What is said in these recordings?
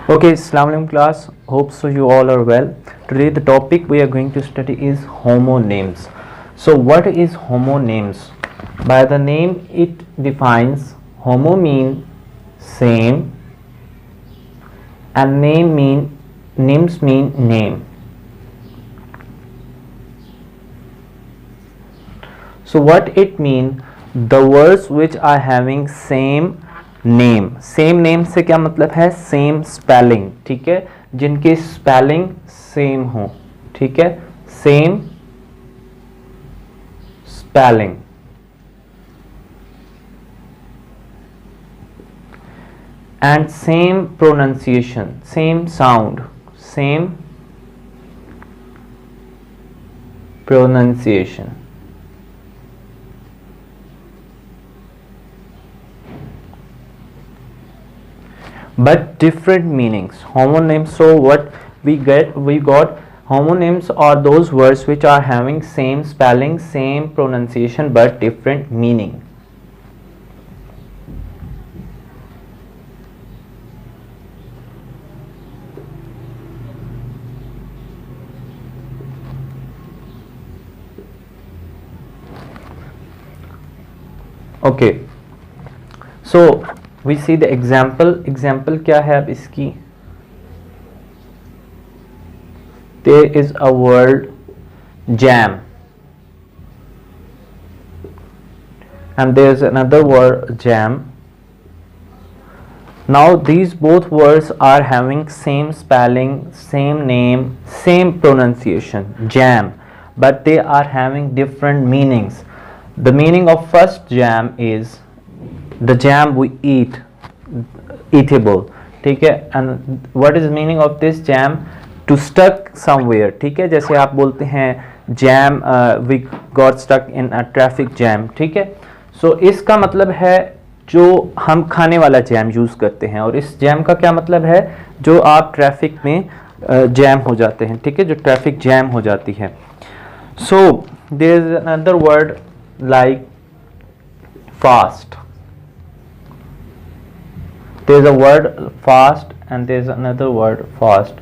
Okay, Assalamu alaikum class. Hope so you all are well. Today the topic we are going to study is homonyms. So what is homonyms? By the name it defines homo mean same and names mean name. So what it mean? The words which are having same name से क्या मतलब है? Same spelling, ठीक है, जिनके spelling same हो, ठीक है, same spelling and same pronunciation, same sound, same pronunciation. But different meanings. Homonyms, so what we got homonyms are those words which are having same spelling, same pronunciation but different meaning. Okay, so we see the example क्या है अब इसकी? There is a word jam and there is another word jam. Now these both words are having same spelling, same name, same pronunciation, jam, but they are having different meanings. The meaning of first jam is the jam we eat, eatable, ठीक है, and what is meaning of this jam? To stuck somewhere, ठीक है, जैसे आप बोलते हैं jam we got stuck in a traffic jam, ठीक है. So इसका मतलब है जो हम खाने वाला जैम यूज करते हैं, और इस जैम का क्या मतलब है? जो आप ट्रैफिक में जैम हो जाते हैं, ठीक है, जो ट्रैफिक जैम हो जाती है. So there is another word like fast. There is a word fast and there is another word fast.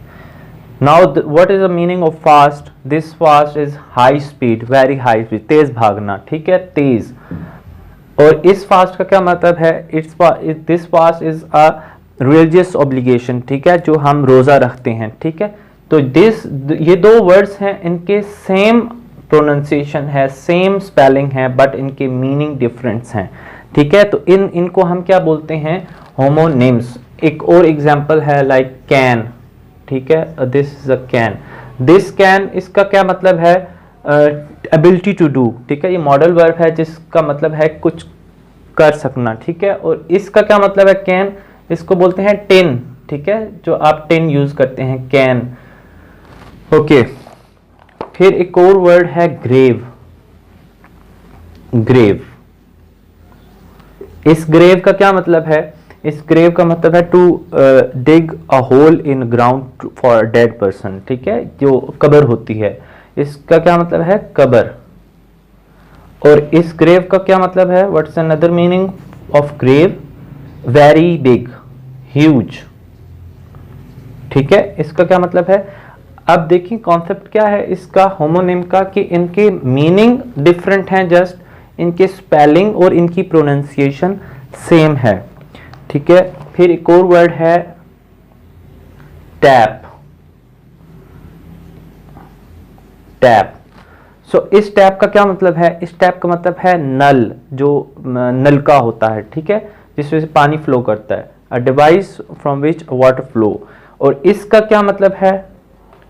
Now what is the meaning of fast? This fast is high speed, very high speed, तेज भागना, ठीक है, तेज. और इस fast का क्या मतलब है? This fast is a religious obligation, ठीक है, जो हम रोजा रखते हैं, ठीक है. तो ये दो वर्ड्स हैं, इनके सेम प्रोनाउंसिएशन है, सेम स्पेलिंग है, बट इनके मीनिंग डिफरेंस हैं, ठीक है. तो इनको हम क्या बोलते हैं? होमोनिम्स. एक और एग्जांपल है लाइक कैन, ठीक है, this is a can. This can, इसका क्या मतलब है? एबिलिटी टू डू, ठीक है, ये मॉडल वर्ब है जिसका मतलब है कुछ कर सकना, ठीक है. और इसका क्या मतलब है? कैन, इसको बोलते हैं टिन, ठीक है, जो आप टिन यूज करते हैं, कैन. ओके, फिर एक और वर्ड है ग्रेव. ग्रेव, इस ग्रेव का क्या मतलब है? इस ग्रेव का मतलब है to dig a hole in ground for dead person, ठीक है, जो कब्र होती है, इसका क्या मतलब है? कब्र. और इस ग्रेव का क्या मतलब है? What's another meaning of grave? Very big, huge, ठीक है, इसका क्या मतलब है? अब देखिए कॉन्सेप्ट क्या है इसका, होमोनिम का, कि इनके मीनिंग डिफरेंट हैं, जस्ट इनके स्पेलिंग और इनकी प्रोनाउंसिएशन सेम है, ठीक है. फिर एक और वर्ड है टैप. टैप, सो इस टैप का क्या मतलब है? इस टैप का मतलब है नल, जो नलका होता है, ठीक है, जिसमें से पानी फ्लो करता है, a device from which water flow. और इसका क्या मतलब है?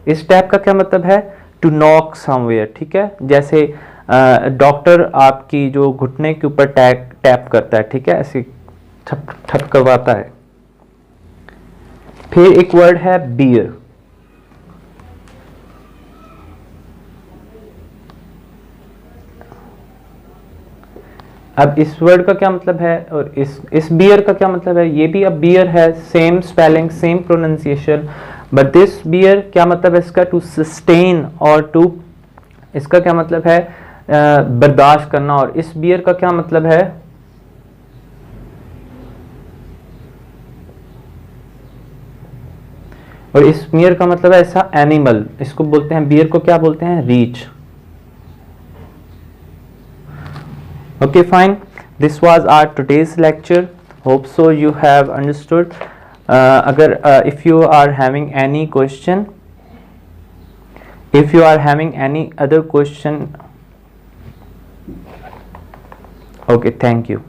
इस टैप का क्या मतलब है? टू नॉक समवेयर, ठीक है, जैसे डॉक्टर आपकी जो घुटने के ऊपर टैप करता है, ठीक है, ऐसे ठप ठप करवाता है. फिर एक वर्ड है बियर. अब इस वर्ड का क्या मतलब है और इस बियर का क्या मतलब है? ये भी अब बियर है, same spelling, same pronunciation, but this bear क्या मतलब है इसका? टू सस्टेन, और टू, इसका क्या मतलब है? बर्दाश्त करना. और इस बियर का क्या मतलब है? और स्मीयर का मतलब है ऐसा एनिमल, इसको बोलते हैं, बियर को क्या बोलते हैं, reach. Okay fine, this was our today's lecture, hope so you have understood. अगर if you are having any question, if you are having any other question, okay, thank you.